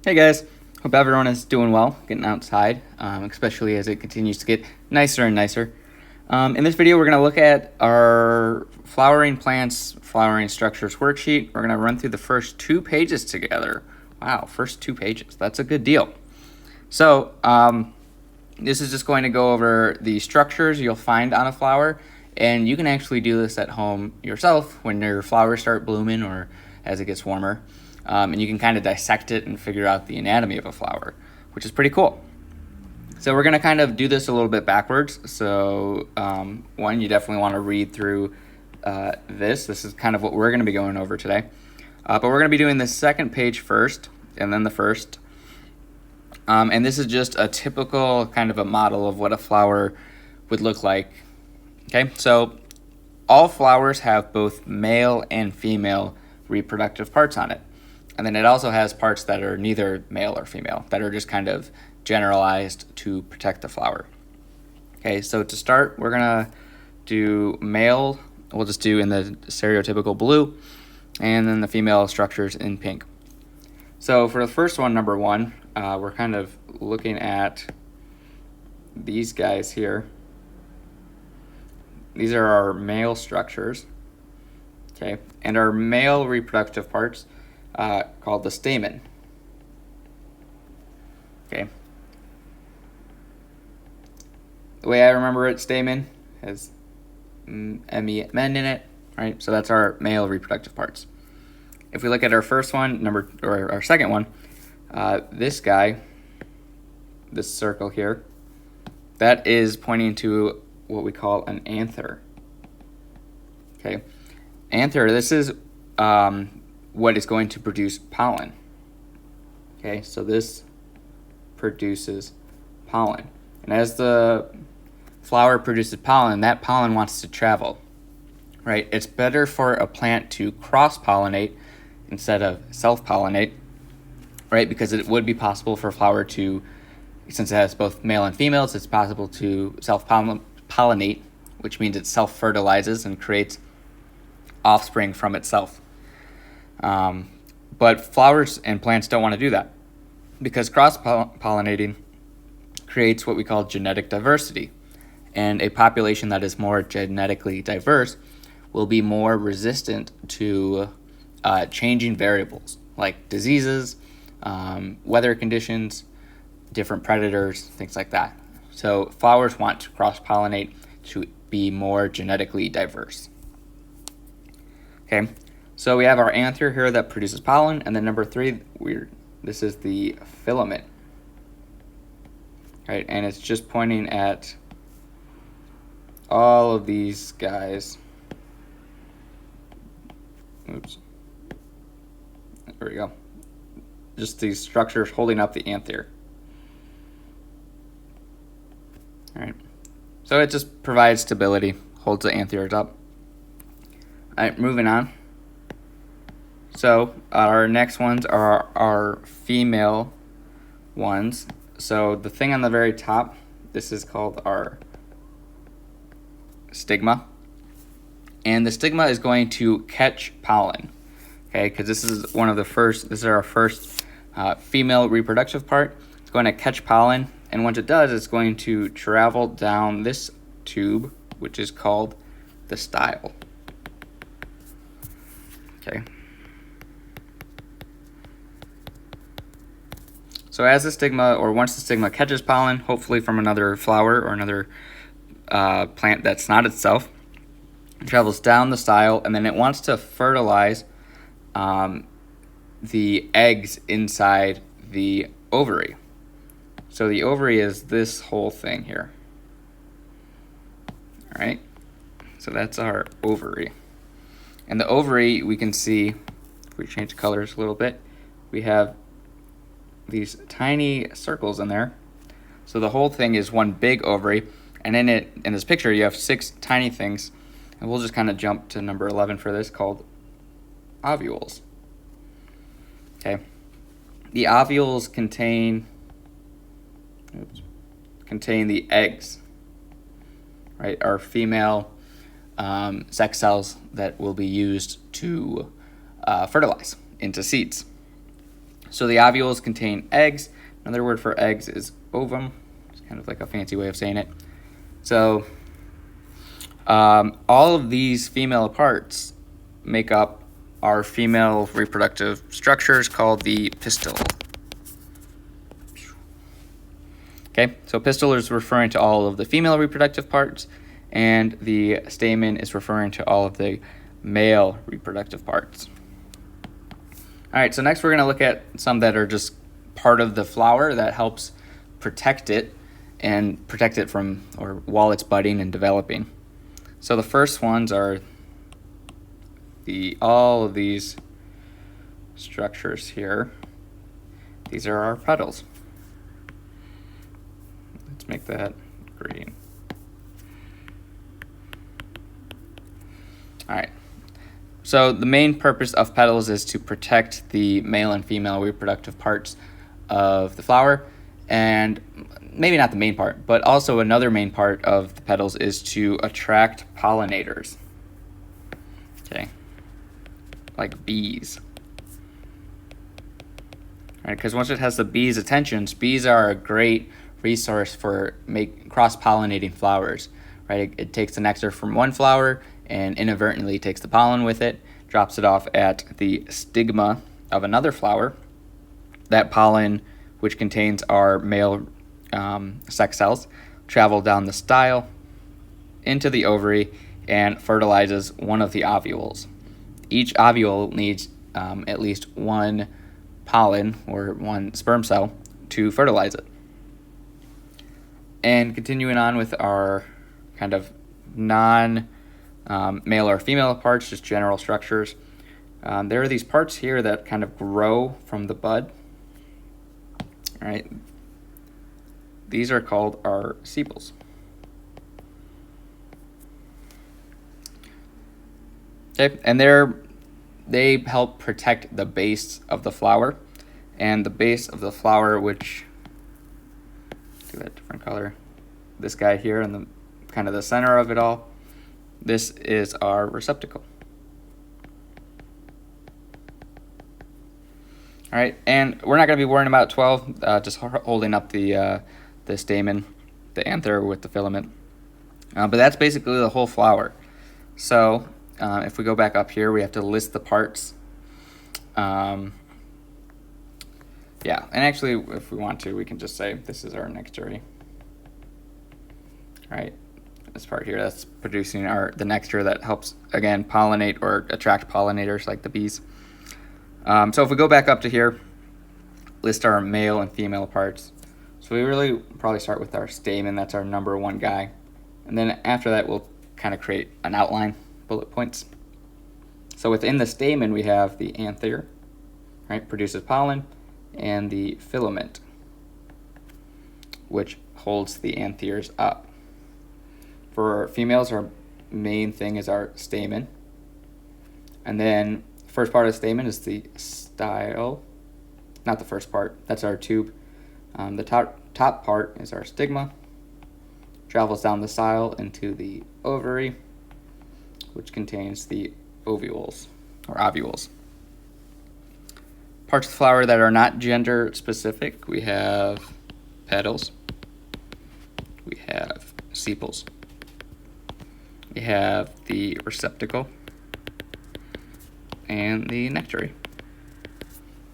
Hey guys, hope everyone is doing well, getting outside, especially as it continues to get nicer and nicer. In this video, we're going to look at our flowering plants, flowering structures worksheet. We're going to run through the first 2 pages together. Wow, first 2 pages. That's a good deal. So, this is just going to go over the structures you'll find on a flower, and you can actually do this at home yourself when your flowers start blooming or as it gets warmer. And you can kind of dissect it and figure out the anatomy of a flower, which is pretty cool. So we're going to kind of do this a little bit backwards. So one, you definitely want to read through this. This is kind of what we're going to be going over today. But we're going to be doing the second page first and then the first. And this is just a typical kind of a model of what a flower would look like. Okay, so all flowers have both male and female reproductive parts on it. And then it also has parts that are neither male or female, that are just kind of generalized to protect the flower. Okay, so to start, we're gonna do male, we'll just do in the stereotypical blue, and then the female structures in pink. So for the first one, number one, we're kind of looking at these guys here. These are our male structures, okay, and our male reproductive parts called the stamen. Okay. The way I remember it, stamen has M-E, men in it, right? So that's our male reproductive parts. If we look at our first one, or our second one, this guy, this circle here, that is pointing to what we call an anther. Okay. Anther, this is what is going to produce pollen. Okay, so this produces pollen. And as the flower produces pollen, that pollen wants to travel, right? It's better for a plant to cross-pollinate instead of self-pollinate, right? Because it would be possible for a flower to, since it has both male and females, it's possible to self-pollinate, which means it self-fertilizes and creates offspring from itself. But flowers and plants don't want to do that because cross-pollinating creates what we call genetic diversity. And a population that is more genetically diverse will be more resistant to changing variables like diseases, weather conditions, different predators, things like that. So flowers want to cross-pollinate to be more genetically diverse. Okay. So we have our anther here that produces pollen, and then number three, this is the filament, right? And it's just pointing at all of these guys. Oops. There we go. Just these structures holding up the anther. All right. So it just provides stability, holds the anthers up. All right, moving on. So our next ones are our female ones. So the thing on the very top, this is called our stigma. And the stigma is going to catch pollen, okay? Because this is our first female reproductive part. It's going to catch pollen, and once it does, it's going to travel down this tube, which is called the style. Okay. So as the stigma, or once the stigma catches pollen, hopefully from another flower or another plant that's not itself, it travels down the style, and then it wants to fertilize the eggs inside the ovary. So the ovary is this whole thing here. All right, so that's our ovary. And the ovary, we can see, if we change colors a little bit, we have these tiny circles in there. So the whole thing is one big ovary, and in this picture you have 6 tiny things, and we'll just kind of jump to number 11 for this, called ovules. Okay, the ovules contain the eggs, right? Our female sex cells that will be used to fertilize into seeds. So the ovules contain eggs. Another word for eggs is ovum. It's kind of like a fancy way of saying it. So all of these female parts make up our female reproductive structures called the pistil. Okay, so pistil is referring to all of the female reproductive parts, and the stamen is referring to all of the male reproductive parts. All right, so next we're going to look at some that are just part of the flower that helps protect it from, or while it's budding and developing. So the first ones are all of these structures here. These are our petals. Let's make that green. All right. So the main purpose of petals is to protect the male and female reproductive parts of the flower, and maybe not the main part, but also another main part of the petals is to attract pollinators. Okay, like bees. All right, because once it has the bees' attentions, bees are a great resource for cross-pollinating flowers. Right, it takes the nectar from one flower and inadvertently takes the pollen with it, drops it off at the stigma of another flower. That pollen, which contains our male sex cells, travel down the style into the ovary and fertilizes one of the ovules. Each ovule needs at least one pollen or one sperm cell to fertilize it. And continuing on with our kind of male or female parts, just general structures. There are these parts here that kind of grow from the bud. All right. These are called our sepals. Okay, and they help protect the base of the flower, and the base of the flower, which do that different color. This guy here in the kind of the center of it all. This is our receptacle. All right, and we're not going to be worrying about 12, just holding up the stamen, the anther with the filament. But that's basically the whole flower. So if we go back up here, we have to list the parts. Yeah, and actually, if we want to, we can just say this is our nectary. All right. This part here, that's producing the nectar that helps, again, pollinate or attract pollinators like the bees. So if we go back up to here, list our male and female parts. So we really probably start with our stamen. That's our number one guy. And then after that, we'll kind of create an outline, bullet points. So within the stamen, we have the anther, right, produces pollen, and the filament, which holds the anthers up. For females, our main thing is our stamen. And then the first part of the stamen is the style. Not the first part, that's our tube. The top part is our stigma. Travels down the style into the ovary, which contains the ovules, or ovules. Parts of the flower that are not gender specific, we have petals, we have sepals, we have the receptacle, and the nectary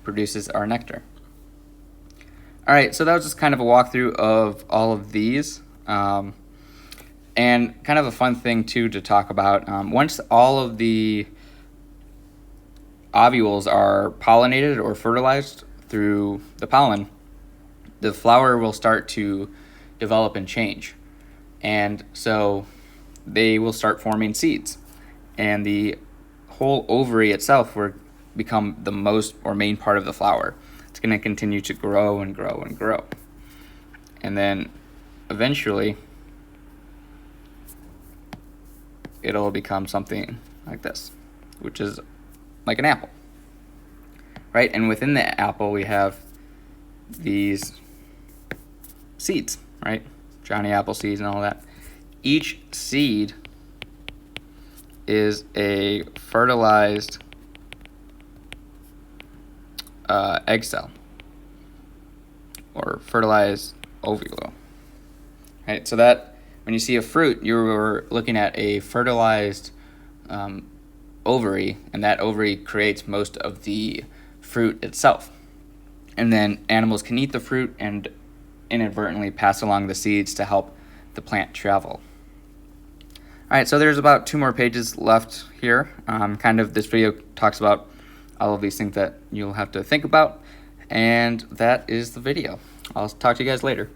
produces our nectar. All right, so that was just kind of a walkthrough of all of these, and kind of a fun thing too to talk about. Once all of the ovules are pollinated or fertilized through the pollen, the flower will start to develop and change. And so they will start forming seeds. And the whole ovary itself will become the most or main part of the flower. It's going to continue to grow and grow and grow. And then eventually it'll become something like this, which is like an apple, right? And within the apple, we have these seeds, right? Johnny apple seeds and all that. Each seed is a fertilized egg cell or fertilized ovule. Right, so that when you see a fruit, you're looking at a fertilized ovary, and that ovary creates most of the fruit itself. And then animals can eat the fruit and inadvertently pass along the seeds to help the plant travel. All right, so there's about 2 more pages left here. This video talks about all of these things that you'll have to think about, and that is the video. I'll talk to you guys later.